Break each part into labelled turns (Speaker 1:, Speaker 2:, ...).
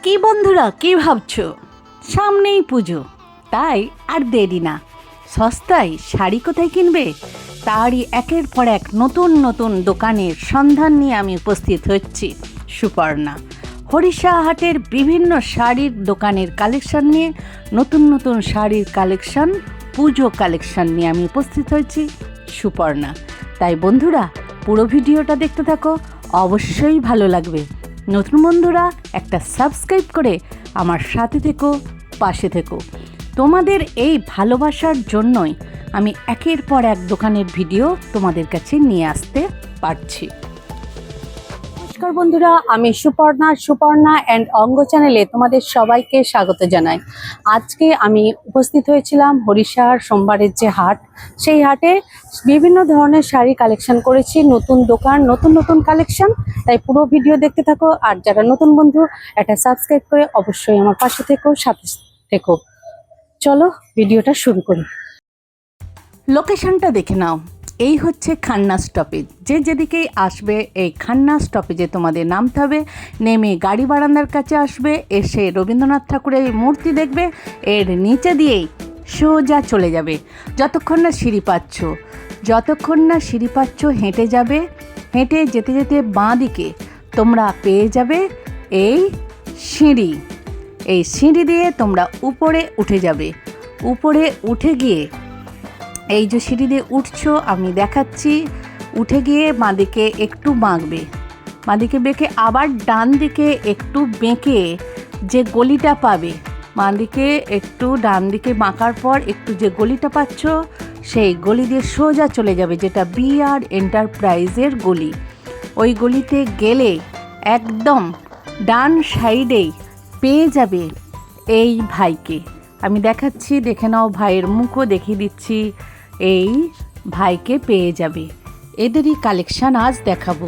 Speaker 1: কি বন্ধুরা, কি ভাবছো? সামনেই পুজো, তাই আর দেরি না। সস্তায় শাড়ি কোথায় কিনবে, তারই একের পর এক নতুন নতুন দোকানের সন্ধান নিয়ে আমি উপস্থিত হচ্ছি সুপর্ণা। হরিষাহাটের বিভিন্ন শাড়ির দোকানের কালেকশন নিয়ে, নতুন নতুন শাড়ির কালেকশন, পুজো কালেকশন নিয়ে আমি উপস্থিত হয়েছি সুপর্ণা। তাই বন্ধুরা, পুরো ভিডিওটা দেখতে থাকো, অবশ্যই ভালো লাগবে। নতুন বন্ধুরা একটা সাবস্ক্রাইব করে আমার সাথে থেকো, পাশে থেকো। তোমাদের এই ভালোবাসার জন্যই আমি একের পর এক দোকানের ভিডিও তোমাদের কাছে নিয়ে আসতে পারছি। নমস্কার বন্ধুরা, আমি সুপর্ণা অ্যান্ড অঙ্গ চ্যানেলে তোমাদের সবাইকে স্বাগত জানাই। আজকে আমি উপস্থিত হয়েছিলাম হরিষাহাট সোমবারের যে হাট, সেই হাটে বিভিন্ন ধরনের শাড়ি কালেকশন করেছি, নতুন দোকান, নতুন নতুন কালেকশন। তাই পুরো ভিডিও দেখতে থাকো, আর যারা নতুন বন্ধু একটা সাবস্ক্রাইব করে অবশ্যই আমার পাশে থেকো, সাথে থেকো। চলো ভিডিওটা শুরু করি। লোকেশনটা দেখে নাও, এই হচ্ছে খান্না স্টপেজ। যে যেদিকেই আসবে এই খান্না স্টপেজে তোমাদের নামতে হবে। নেমে গাড়ি বারান্দার কাছে আসবে, এসে রবীন্দ্রনাথ ঠাকুরের মূর্তি দেখবে, এর নিচে দিয়েই সোজা চলে যাবে। যতক্ষণ না সিঁড়ি পাচ্ছ হেঁটে যাবে। হেঁটে যেতে যেতে বাঁ দিকে তোমরা পেয়ে যাবে এই সিঁড়ি। এই সিঁড়ি দিয়ে তোমরা উপরে উঠে যাবে। উপরে উঠে গিয়ে এই যে সিঁড়ি দিয়ে উঠছো আমি দেখাচ্ছি, উঠে গিয়ে বাঁদিকে একটু বাঁকবে, বাঁদিকে বেঁকে আবার ডান দিকে একটু বেঁকে যে গলিটা পাবে, বাঁদিকে একটু ডান দিকে বাঁকার পর একটু যে গলিটা পাচ্ছ, সেই গলি দিয়ে সোজা চলে যাবে, যেটা বিআর এন্টারপ্রাইজের গলি। ওই গলিতে গেলে একদম ডান সাইডেই পেয়ে যাবে এই ভাইকে। আমি দেখাচ্ছি, দেখে নাও, ভাইয়ের মুখও দেখিয়ে দিচ্ছি। এই ভাইকে পেয়ে যাবে। এদেরই কালেকশান আজ দেখাবো।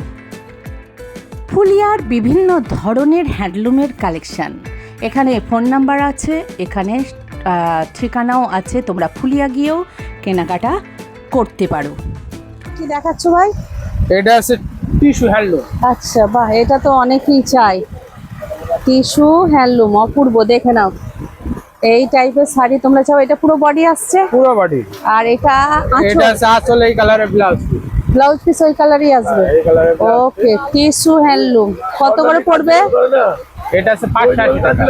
Speaker 1: ফুলিয়ার বিভিন্ন ধরনের হ্যান্ডলুমের কালেকশান। এখানে ফোন নাম্বার আছে, এখানে ঠিকানাও আছে, তোমরা ফুলিয়া গিয়েও কেনাকাটা করতে পারো। কি দেখাচ্ছ ভাই?
Speaker 2: এটা আছে টিস্যু হ্যান্ডলুম।
Speaker 1: আচ্ছা, বাহ, এটা তো অনেকেই চাই। টিস্যু হ্যান্ডলুম, অপূর্ব। দেখে নাও, এই টাইপের শাড়ি তোমরা চাও। এটা পুরো বডি আসছে?
Speaker 2: পুরো বডি।
Speaker 1: আর এটা
Speaker 2: এটা আছে আঁচল, এই কালারের
Speaker 1: ব্লাউজ পিস ওই কালারই আসবে। ওকে, টিস্যু হ্যান্ডলুম কত করে পড়বে?
Speaker 2: এটা আছে 580 টাকা।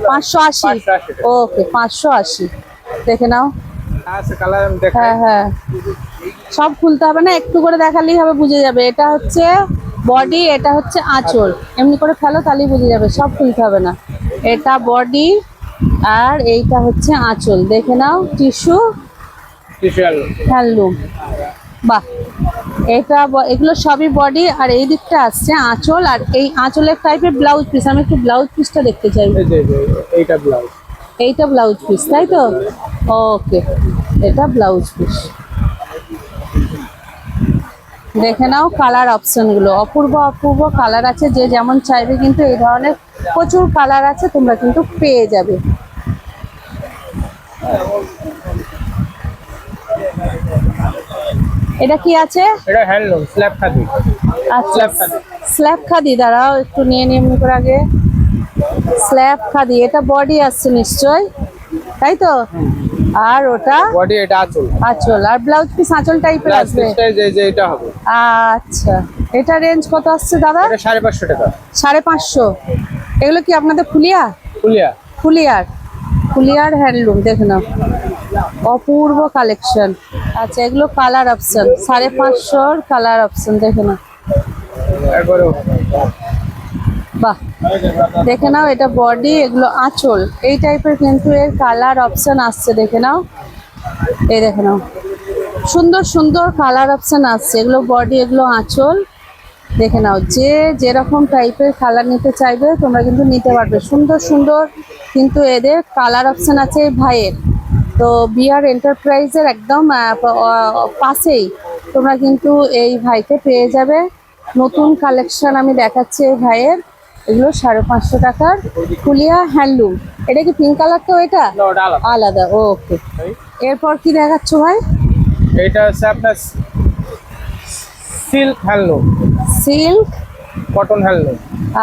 Speaker 1: 580। ওকে, 580। দেখে নাও।
Speaker 2: আছে কালার, আমি দেখাই।
Speaker 1: হ্যাঁ হ্যাঁ, সব খুলতে হবে না, একটু করে দেখালেই হবে, বুঝে যাবে। এটা হচ্ছে বডি, এটা হচ্ছে আঁচল। এমনি করে ফেলো তাহলেই বুঝে যাবে, সব খুলতে হবে না। এটা বডি আর এইটা হচ্ছে আঁচল। দেখে নাও, টিস্যু হ্যান্ডলুম। বাহ, এগুলো সবই বডি, আর এই দিকটা আসছে আঁচল, আর এই আঁচলের টাইপের ব্লাউজ পিস। আমি একটু ব্লাউজ পিসটা দেখতে চাই। এইটা ব্লাউজ পিস, তাই তো? ওকে, এটা ব্লাউজ পিস। দেখে নাও কালার অপশনগুলো, অপূর্ব অপূর্ব কালার আছে। যে যেমন চাইবে কিন্তু এই ধরনের প্রচুর কালার আছে, তোমরা কিন্তু পেয়ে যাবে। এটা কি আছে?
Speaker 2: এটা হ্যান্ডলুম, স্ল্যাব খাদি।
Speaker 1: আচ্ছা, স্ল্যাব খাদি। দাঁড়াও একটু নিয়ে এমনি করে আগে। স্ল্যাব খাদি, এটা বডি আসছে নিশ্চয়, তাই তো? আর ওটা
Speaker 2: বডি, এটা আঁচল।
Speaker 1: আঁচল, আর ব্লাউজ পিস আঁচল টাইপের আসবে।
Speaker 2: যে এটা হবে।
Speaker 1: আচ্ছা, এটা রেঞ্জ কত আসছে দাদা?
Speaker 2: এটা 550 টাকা।
Speaker 1: 550। এগুলো কি আপনাদের ফুলিয়ার হ্যান্ডলুম? দেখে নাও, অপূর্ব কালেকশন। আচ্ছা, এগুলো কালার অপশন, 550 কালার অপশন। দেখে নাও, বাহ, দেখে নাও, এটা বডি, এগুলো আঁচল। এই টাইপের কিন্তু এর কালার অপশন আসছে। দেখে নাও, এই দেখে নাও, সুন্দর সুন্দর কালার অপশন আসছে। এগুলো বডি, এগুলো আঁচল। দেখে নাও, যে যেরকম টাইপের কালার নিতে চাইবে তোমরা কিন্তু নিতে পারবে। সুন্দর সুন্দর কিন্তু এদের কালার অপশন আছে এই ভাইয়ের। তো বিআর এন্টারপ্রাইজের একদম পাশেই তোমরা কিন্তু এই ভাইকে পেয়ে যাবে। নতুন কালেকশন আমি দেখাচ্ছি এই ভাইয়ের। এগুলো 550 টাকার ফুলিয়া হ্যান্ডলুম। এটা কি পিঙ্ক কালার? তো এটা আলাদা। ওকে, এরপর কি দেখাচ্ছ ভাই?
Speaker 2: এটা হচ্ছে আপনার silk handloom.
Speaker 1: Silk
Speaker 2: cotton handloom.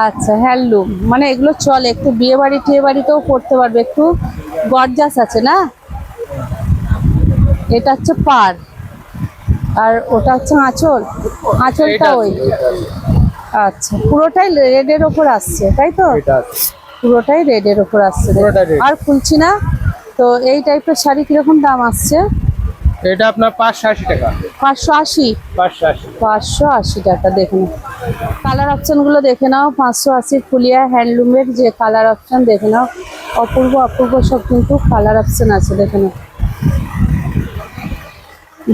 Speaker 3: আচ্ছা, হ্যান্ডলুম মানে এগুলো চলে একটু বিয়ে বাড়ি টিয়ে বাড়িতেও পড়তে পারবে, একটু গর্জাস আছে না। এটা হচ্ছে পার, আর ওটা হচ্ছে আঁচল, আঁচলটা ওই। আচ্ছা, পুরোটাই রেডের ওপর আসছে তাই তো?
Speaker 2: এটা আছে।
Speaker 3: পুরোটাই রেডের ওপর আসছে,
Speaker 2: পুরোটাই red।
Speaker 3: আর খুলছি না। তো এই টাইপের শাড়ি কিরকম দাম আসছে?
Speaker 2: এটা আপনার 580 টাকা।
Speaker 3: 580।
Speaker 2: 580।
Speaker 3: 580 টাকা। দেখে নাও কালার অপশনগুলো, দেখে নাও। 580 ফুলিয়া হ্যান্ডলুমের যে কালার অপশন দেখে নাও, অপূর্ব অপূর্ব সব কিন্তু কালার অপশন আছে। দেখে নাও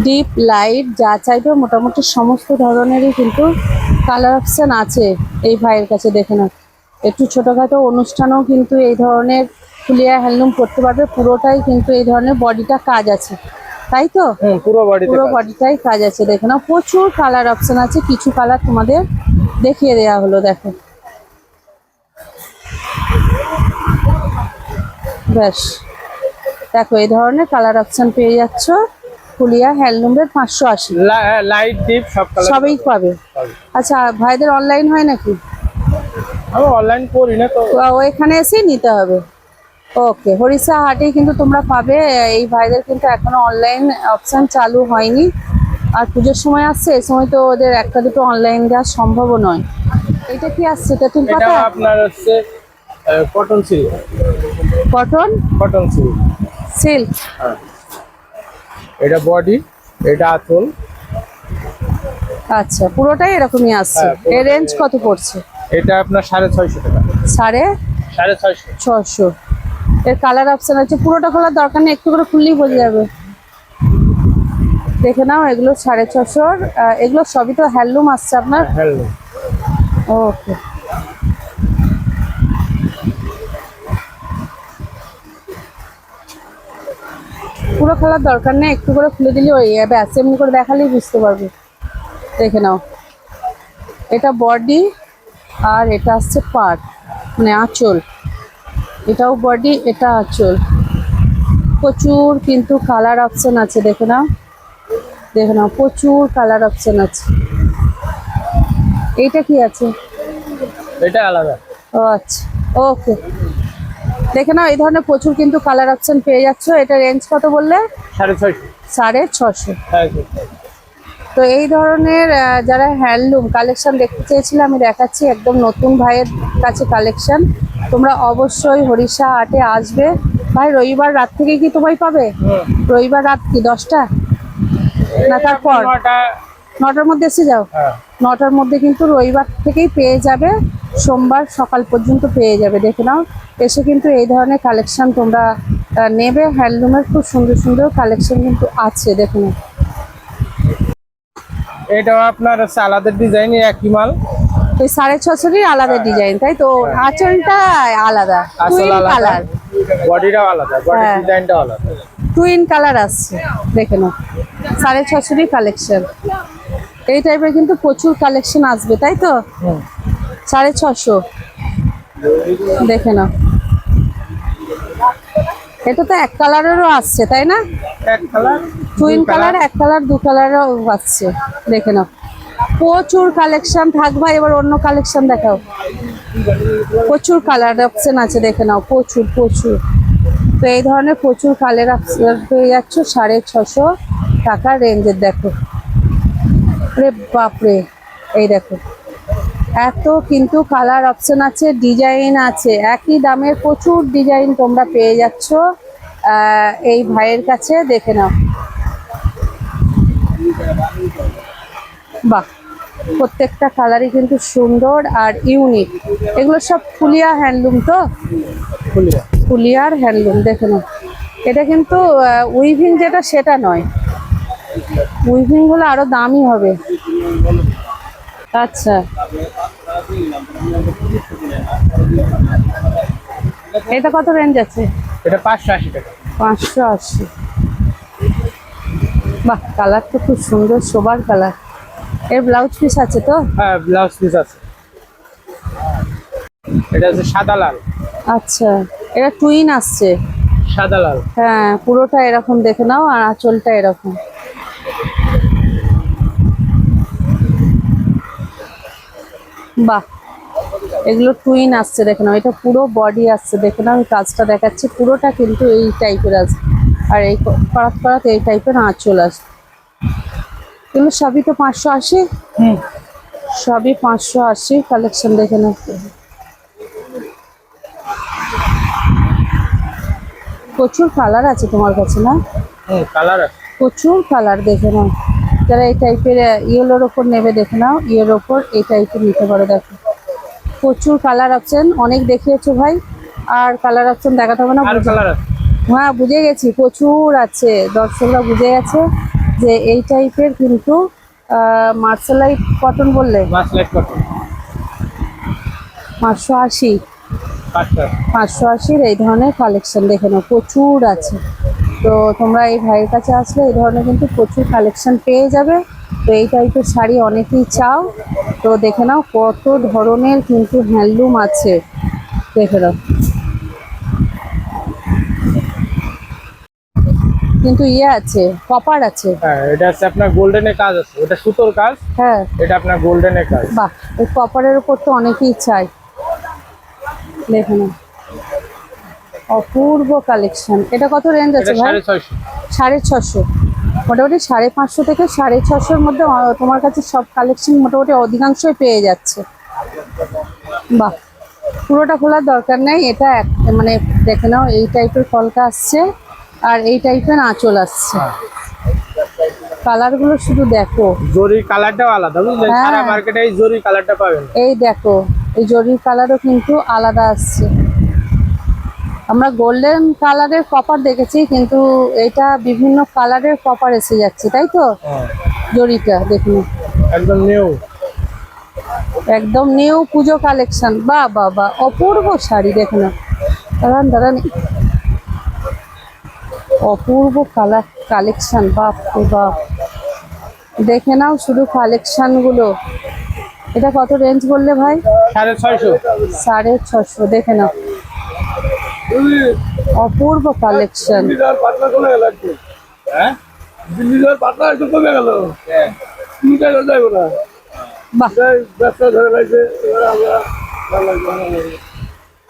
Speaker 3: ডিপ লাইট যা চাইবে মোটামুটি সমস্ত ধরনেরই কিন্তু কালার অপশন আছে এই ভাইয়ের কাছে। দেখে নাও একটু ছোটোখাটো অনুষ্ঠানেও কিন্তু এই ধরনের ফুলিয়া হ্যান্ডলুম করতে পারবে। পুরোটাই কিন্তু এই ধরনের বডিটা কাজ আছে তাই তো?
Speaker 2: পুরো বডিতে
Speaker 3: পুরো বডিটাই কাজ আছে। দেখে নাও প্রচুর কালার অপশন আছে, কিছু কালার তোমাদের দেখিয়ে দেওয়া হলো। দেখো ব্যাস, দেখো এই ধরনের কালার অপশন পেয়ে যাচ্ছ ফুলিয়া হ্যান্ডলুমের 580।
Speaker 2: লাইট ডিপ সব কালার
Speaker 3: সবই পাবে। আচ্ছা, ভাইদের অনলাইন হয় নাকি?
Speaker 2: আমি অনলাইন করি না তো।
Speaker 3: এখানে এসেই নিতে হবে। ওকে, হরিষা হাটেই কিন্তু তোমরা পাবে। এই ভাইদের কিন্তু এখনো অনলাইন অপশন চালু হয়নি, আর পুজোর সময় আসছে, এই সময় তো ওদের একটা দুটো অনলাইন দেওয়া সম্ভবও নয়। এটা কি আসছে তেঁতুল
Speaker 2: এটা
Speaker 3: পাতা?
Speaker 2: আপনার হচ্ছে cotton silk.
Speaker 3: Cotton
Speaker 2: cotton silk.
Speaker 3: Silk.
Speaker 2: এটা বডি, এটা আঁচল।
Speaker 3: আচ্ছা, পুরোটাই এরকমই আসছে।
Speaker 2: হ্যাঁ, পুরোটাই
Speaker 3: এর রেঞ্জ কত পড়ছে?
Speaker 2: এটা আপনার 650 টাকা।
Speaker 3: 650। এর কালার অপশন আছে, পুরোটা খোলার দরকার নেই, একটু করে খুললেই বোঝা যাবে। দেখে নাও এগুলো 650। এগুলো সবই তো হ্যান্ডলুম আসছে আপনার।
Speaker 2: হ্যান্ডলুম।
Speaker 3: ওকে, পুরো খোলার দরকার নেই, একটু করে খুলে দিলে ওই ব্যাস, এমনি করে দেখালেই বুঝতে পারবে। দেখে নাও এটা বডি, আর এটা আসছে পার্ট মানে আঁচল। এটাও বডি, এটা আঁচল। প্রচুর কিন্তু কালার অপশন আছে। দেখে নাও, দেখে নাও প্রচুর কালার অপশন আছে। এইটা কি আছে?
Speaker 2: এটা আলাদা।
Speaker 3: ও আচ্ছা, ওকে। দেখে নাও এই ধরনের প্রচুর কিন্তু কালার অপশন পেয়ে যাচ্ছ। এটা রেঞ্জ কত বললে?
Speaker 2: 650।
Speaker 3: 650।
Speaker 2: হ্যাঁ।
Speaker 3: তো এই ধরনের যারা হ্যান্ডলুম কালেকশন দেখতে চেয়েছিলে আমি দেখাচ্ছি, একদম নতুন ভাইয়ের কাছে কালেকশন। তোমরা অবশ্যই হরিষা হাটে আসবে। ভাই রবিবার রাত থেকে কি তোমায় পাবে? রবিবার রাত কি 10টা না তারপর? 9টার মধ্যে এসে যাও।
Speaker 2: হ্যাঁ।
Speaker 3: 9টার মধ্যে কিন্তু রবিবার থেকেই পেয়ে যাবে, সোমবার সকাল পর্যন্ত পেয়ে যাবে। দেখে নাও এসে কিন্তু এই ধরনের কালেকশন তোমরা নেবে। হ্যান্ডলুমের খুব সুন্দর সুন্দর কালেকশন কিন্তু আছে। দেখে নাও
Speaker 2: এটাও আপনার হচ্ছে আলাদা ডিজাইন, একই মাল।
Speaker 3: এই 650 আলাদা ডিজাইন তাই তো? আঁচলটা আলাদা,
Speaker 2: আসল
Speaker 3: টুইন
Speaker 2: আলাদা,
Speaker 3: কালার।
Speaker 2: বডিটাও আলাদা, বডি
Speaker 3: হ্যাঁ।
Speaker 2: ডিজাইনটাও আলাদা।
Speaker 3: টুইন কালার আসছে। দেখে নাও 650 কালেকশন। এই টাইপের কিন্তু প্রচুর কালেকশন আসবে তাই তো? 650। দেখে নাও এটা তো এক কালারেরও আসছে তাই না?
Speaker 2: এক কালার,
Speaker 3: টুইন কালার, এক কালার, দু কালারও আসছে। দেখে নাও প্রচুর কালেকশন থাকবে। এবার অন্য কালেকশন দেখাও। প্রচুর কালার অপশন আছে। দেখে নাও প্রচুর প্রচুর। তো এই ধরনের প্রচুর কালার অপশন পেয়ে যাচ্ছ 650 টাকার রেঞ্জের। দেখো রে বাপরে, এই দেখো এত কিন্তু কালার অপশন আছে, ডিজাইন আছে। একই দামের প্রচুর ডিজাইন তোমরা পেয়ে যাচ্ছ এই ভাইয়ের কাছে। দেখে নাও বাহ, প্রত্যেকটা কালারই কিন্তু সুন্দর আর ইউনিক। এগুলো সব ফুলিয়া হ্যান্ডলুম তো? ফুলিয়ার হ্যান্ডলুম। দেখে নাও এটা কিন্তু উইভিং যেটা সেটা নয়, উইভিং হলে আরো দামি হবে। আচ্ছা, এটা কত রেঞ্জ আছে?
Speaker 2: এটা 580 টাকা।
Speaker 3: 580। বাহ, কালার তো খুব সুন্দর, সোবার কালার। এর ব্লাউজ পিস আছে তো?
Speaker 2: হ্যাঁ, ব্লাউজ পিস আছে। এটা হচ্ছে সাদা লাল।
Speaker 3: আচ্ছা, এটা টুইন আসছে।
Speaker 2: সাদা লাল।
Speaker 3: হ্যাঁ, পুরোটা এরকম। দেখে নাও আর আঁচলটা এরকম। বাহ, এগুলো টুইন আসছে দেখে নাও, এটা পুরো বডি আসছে দেখে নাও, আমি কাজটা দেখাচ্ছি, পুরোটা কিন্তু এই টাইপের আছে, আর এই করাত করাত এই টাইপের আঁচল আসছে। এগুলো সবই তো 580, সবই 580 কালেকশন দেখে নাও। প্রচুর কালার আছে তোমার কাছে না?
Speaker 2: কালার আছে।
Speaker 3: প্রচুর কালার দেখে নাও, যারা এই টাইপের ইয়েলোর ওপর নেবে দেখে নাও, ইয়ের ওপর এই টাইপের নিতে পারো। দেখো প্রচুর কালার অপশন, অনেক দেখিয়েছো ভাই, আর কালার অপশন দেখাতে হবে না।
Speaker 2: আর কালার আছে।
Speaker 3: হ্যাঁ বুঝে গেছি, প্রচুর আছে, দর্শকরা বুঝে গেছে যে এই টাইপের কিন্তু মার্শালাইট কটন বললে
Speaker 2: মাসলাইট কটন
Speaker 3: 580,
Speaker 2: 500।
Speaker 3: 580 এই ধরনের কালেকশন দেখে নাও, প্রচুর আছে। তো তোমরা এই ভাইয়ের কাছে আসলে এই ধরনের কিন্তু প্রচুর কালেকশন পেয়ে যাবে। তো এই টাইপের শাড়ি অনেকেই চাও, তো দেখে নাও কত ধরনের কিন্তু হ্যান্ডলুম আছে, দেখে নাও। কিন্তু ইয়ে আছে, কপার আছে।
Speaker 2: হ্যাঁ, এটা আছে আপনার গোল্ডেনের কাজ আছে, ওটা সুতোর কাজ,
Speaker 3: হ্যাঁ
Speaker 2: এটা আপনার গোল্ডেনের কাজ।
Speaker 3: বাহ, এই কপারের উপর তো অনেকেই চাই, দেখে নাও অপূর্ব কালেকশন। এটা কত রেঞ্জ আছে
Speaker 2: এটা
Speaker 3: ভাই?
Speaker 2: 650।
Speaker 3: 650, মোটামুটি 550 থেকে 650-র মধ্যে তোমার কাছে সব কালেকশন মোটামুটি অধিকাংশই পেয়ে যাচ্ছে। বাহ, পুরোটা খোলার দরকার নেই, এটা মানে দেখে নাও এই টাইপের কলকা আসছে, আর এই টাইপের আঁচল আসছে। কালারগুলো শুধু দেখো,
Speaker 2: জরি কালারটাও আলাদা, বুঝলেন?
Speaker 3: হ্যাঁ।
Speaker 2: সারা মার্কেটে এই জরি কালারটা পাবেন।
Speaker 3: এই দেখো এই জরির কালারও কিন্তু আলাদা আসছে। আমরা গোল্ডেন কালারের কপার দেখেছি, কিন্তু এটা বিভিন্ন কালারের কপার এসে যাচ্ছে, তাই তো? জরিটা দেখুন
Speaker 2: একদম নিউ।
Speaker 3: একদম নিউ পুজো কালেকশন। বাহ বাহ বাহ, অপূর্ব শাড়ি দেখে নাও, দাঁড়ান দাঁড়ান, অপূর্ব কালার কালেকশন, বাপ রে বাপ, দেখে নাও শুধু কালেকশন গুলো। এটা কত রেঞ্জ বললে ভাই?
Speaker 2: 650।
Speaker 3: 650, দেখে নাও অপূর্ব কালেকশন।
Speaker 2: হ্যাঁ,
Speaker 3: বাহ,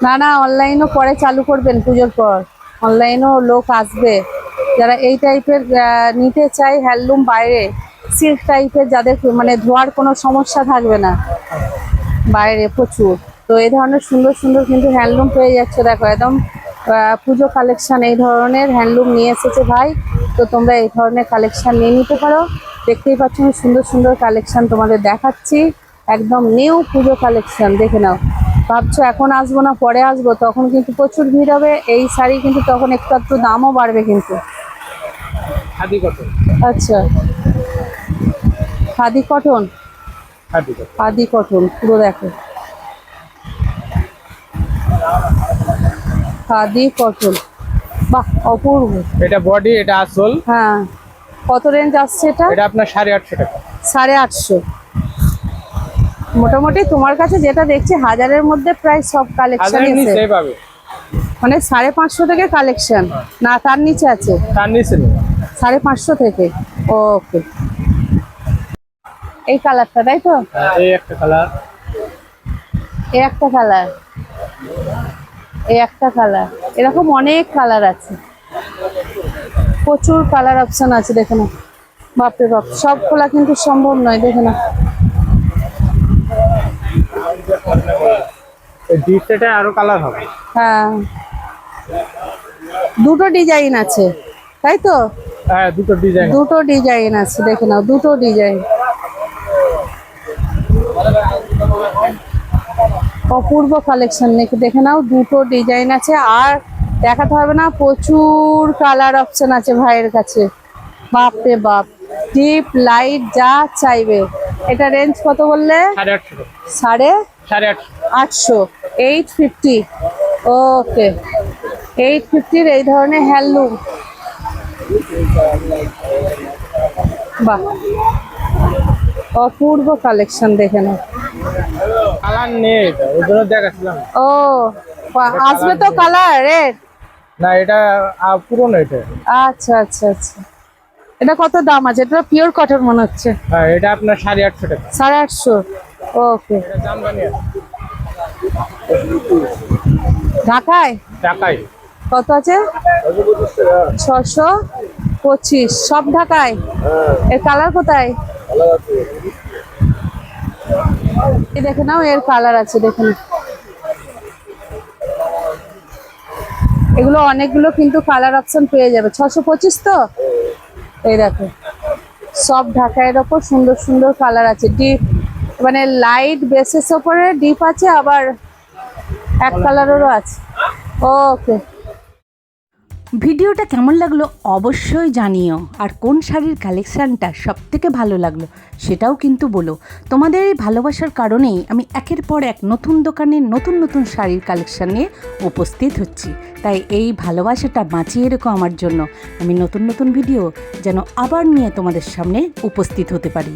Speaker 3: না না, অনলাইনও পরে চালু করবেন পুজোর পর, অনলাইনও লোক আসবে যারা এই টাইপের নিতে চাই হ্যান্ডলুম, বাইরে সিল্ক টাইপের, যাদের মানে ধোয়ার কোনো সমস্যা থাকবে না বাইরে প্রচুর। তো এই ধরনের সুন্দর সুন্দর কিন্তু হ্যান্ডলুম পেয়ে যাচ্ছে, দেখো একদম পুজো কালেকশন এই ধরনের হ্যান্ডলুম নিয়ে এসেছে ভাই। তো তোমরা এই ধরনের কালেকশন নিয়ে নিতে পারো। দেখতেই পাচ্ছ আমি সুন্দর সুন্দর কালেকশন তোমাদের দেখাচ্ছি, একদম নিউ পুজো কালেকশন দেখে নাও। ভাবছো এখন আসবো না পরে আসবো, তখন কিন্তু প্রচুর ভিড় হবে, এই শাড়ি কিন্তু তখন একটু একটু দামও বাড়বে কিন্তু।
Speaker 2: খাদি কটন।
Speaker 3: আচ্ছা, khadi cotton,
Speaker 2: khadi cotton.
Speaker 3: Khadi cotton পুরো দেখো, খাদি কটন, বাহ অপূর্ব।
Speaker 2: এটা বডি, এটা আসল।
Speaker 3: হ্যাঁ, কত রেঞ্জ আসছে এটা?
Speaker 2: এটা আপনার 850 টাকা।
Speaker 3: 850, মোটামুটি তোমার কাছে যেটা দেখছি 1000-এর মধ্যে প্রায় সব কালেকশন
Speaker 2: হাজারের
Speaker 3: এসে,
Speaker 2: নিচে পাবে,
Speaker 3: মানে 550 থেকে কালেকশন না, তার নিচে আছে?
Speaker 2: তার নিচে নেই।
Speaker 3: 550 থেকে, ওকে। এই কালারটা তাই তো?
Speaker 2: এই একটা কালার,
Speaker 3: এই একটা কালার, এই একটা কালার, এরকম অনেক কালার আছে, প্রচুর কালার অপশন আছে দেখে না। বাপরে বাপ, সব খোলা কিন্তু সম্ভব নয়, দেখে না।
Speaker 2: এই ডিসেটে আরো কালার হবে।
Speaker 3: হ্যাঁ, দুটো ডিজাইন আছে তাই তো?
Speaker 2: হ্যাঁ, দুটো ডিজাইন।
Speaker 3: দুটো ডিজাইন আছে দেখে নাও, দুটো ডিজাইন, অপূর্ব কালেকশন দেখে নাও, দুটো ডিজাইন আছে, আর দেখাতে হবে না, প্রচুর কালার অপশন আছে ভাইয়ের কাছে। বাপ রে বাপ, ডিপ লাইট যা চাইবে। এটা রেঞ্জ কত বললে?
Speaker 2: 850 টাকা।
Speaker 3: 850, 850, ওকে। 850-র এই ধরনের হ্যান্ডলুম, বাহ অপূর্ব কালেকশন দেখে নাও।
Speaker 2: কালার নেই, ওই জন্য দেখাচ্ছিলাম।
Speaker 3: ও আসবে তো কালার রেড?
Speaker 2: না, এটা পুরনো। এটা
Speaker 3: আচ্ছা আচ্ছা আচ্ছা, এটা কত দাম আছে? এটা পিওর কটন মনে হচ্ছে।
Speaker 2: হ্যাঁ, এটা আপনার 850 টাকা।
Speaker 3: 850, ওকে।
Speaker 2: এটা জামদানি আছে।
Speaker 3: ঢাকায়
Speaker 2: ঢাকাই
Speaker 3: কত আছে? 625, সব ঢাকায়। এর কালার কোথায়? এই দেখে নাও, এর কালার আছে, দেখে নাও। এগুলো অনেকগুলো কিন্তু কালার অপশন পেয়ে যাবে। 625 তো, এই দেখো সব ঢাকাইয়ের ওপর সুন্দর সুন্দর কালার আছে। ডিপ মানে লাইট বেসেস ওপরে ডিপ আছে, আবার এক কালারেরও আছে। ওকে।
Speaker 1: ভিডিওটা কেমন লাগলো অবশ্যই জানিও, আর কোন শাড়ির কালেকশানটা সবথেকে ভালো লাগলো সেটাও কিন্তু বলো। তোমাদের এই ভালোবাসার কারণেই আমি একের পর এক নতুন দোকানে নতুন নতুন শাড়ির কালেকশান নিয়ে উপস্থিত হচ্ছি। তাই এই ভালোবাসাটা বাঁচিয়ে রেখো আমার জন্য, আমি নতুন নতুন ভিডিও যেন আবার নিয়ে তোমাদের সামনে উপস্থিত হতে পারি।